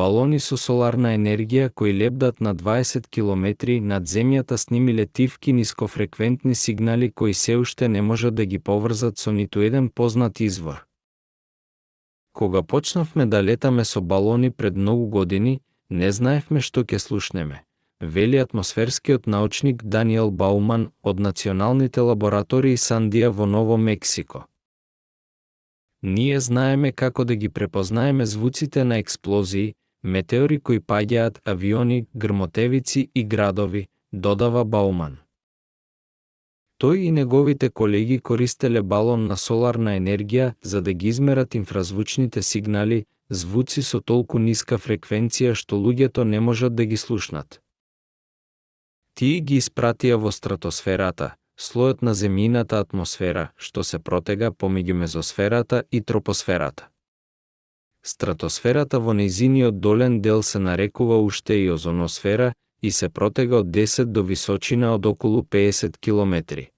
балони со соларна енергија кои лебдат на 20 километри над земјата снимиле тивки нискофреквентни сигнали кои се уште не можат да ги поврзат со ниту еден познат извор. Кога почнавме да летаме со балони пред многу години, не знаевме што ќе слушнеме, вели атмосферскиот научник Даниел Бауман од Националните лаборатории Сандија во Ново Мексико. Ние знаеме како да ги препознаеме звуците на експлозии, метеори кои паѓаат, авиони, грмотевици и градови, додава Бауман. Тој и неговите колеги користеле балон на соларна енергија за да ги измерат инфразвучните сигнали, звуци со толку ниска фреквенција што луѓето не можат да ги слушнат. Тие ги испратија во стратосферата, слојот на земјината атмосфера, што се протега помеѓу мезосферата и тропосферата. Стратосферата во нејзиниот долен дел се нарекува уште и озоносфера и се протега од 10 до височина од околу 50 километри.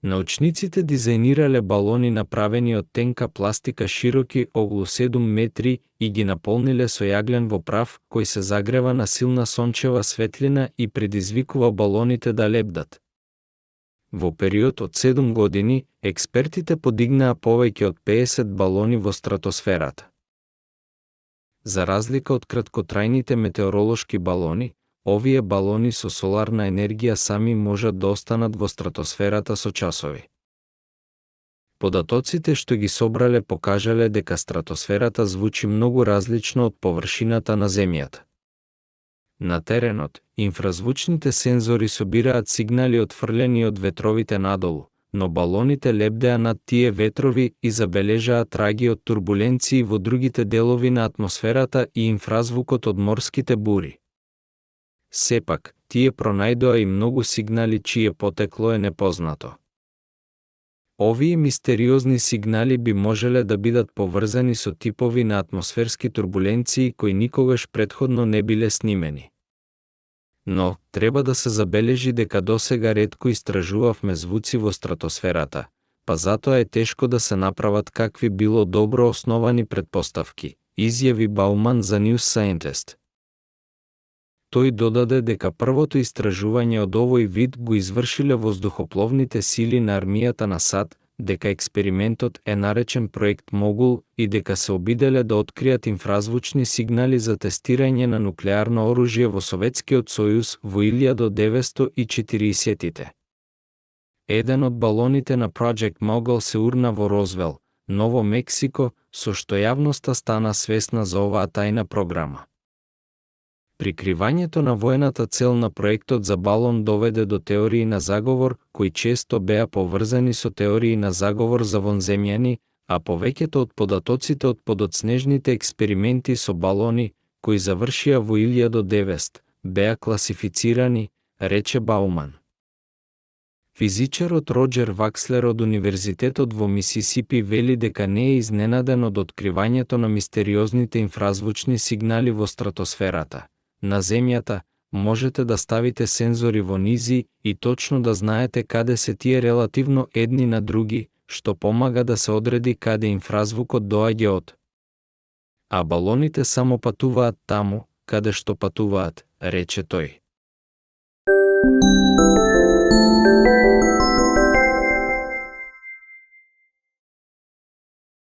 Научниците дизајнирале балони направени од тенка пластика широки околу 7 метри и ги наполниле со јаглен во прав кој се загрева на силна сончева светлина и предизвикува балоните да лебдат. Во период од 7 години, експертите подигнаа повеќе од 50 балони во стратосферата. За разлика од краткотрајните метеоролошки балони, овие балони со соларна енергија сами можат да останат во стратосферата со часови. Податоците што ги собрале покажале дека стратосферата звучи многу различно од површината на Земјата. На теренот, инфразвучните сензори собираат сигнали отфрлени од ветровите надолу, но балоните лебдеа над тие ветрови и забележаат траги од турбуленции во другите делови на атмосферата и инфразвукот од морските бури. Сепак, тие пронајдоа и многу сигнали чие потекло е непознато. Овие мистериозни сигнали би можеле да бидат поврзани со типови на атмосферски турбуленции кои никогаш претходно не биле снимени. Но, треба да се забележи дека досега ретко истражувавме звуци во стратосферата, па затоа е тешко да се направат какви било добро основани предпоставки, изјави Бауман за News Scientist. Тој додаде дека првото истражување од овој вид го извршиле воздухопловните сили на армијата на САД, дека експериментот е наречен проект Могул и дека се обиделе да откријат инфразвучни сигнали за тестирање на нуклеарно оружје во Советскиот сојуз во 1940-тите. Еден од балоните на Project Mogul се урна во Розвел, Ново Мексико, со што јавноста стана свесна за оваа тајна програма. Прикривањето на воената цел на проектот за балон доведе до теории на заговор, кои често беа поврзани со теории на заговор за вонземјани, а повеќето од податоците од подоцнежните експерименти со балони, кои завршија во 1900, беа класифицирани, рече Бауман. Физичарот Роџер Вакслер од Универзитетот во Мисисипи вели дека не е изненаден од откривањето на мистериозните инфразвучни сигнали во стратосферата. На Земјата, можете да ставите сензори во низи и точно да знаете каде се тие релативно едни на други, што помага да се одреди каде инфразвукот доаѓа од. А балоните само патуваат таму, каде што патуваат, рече тој.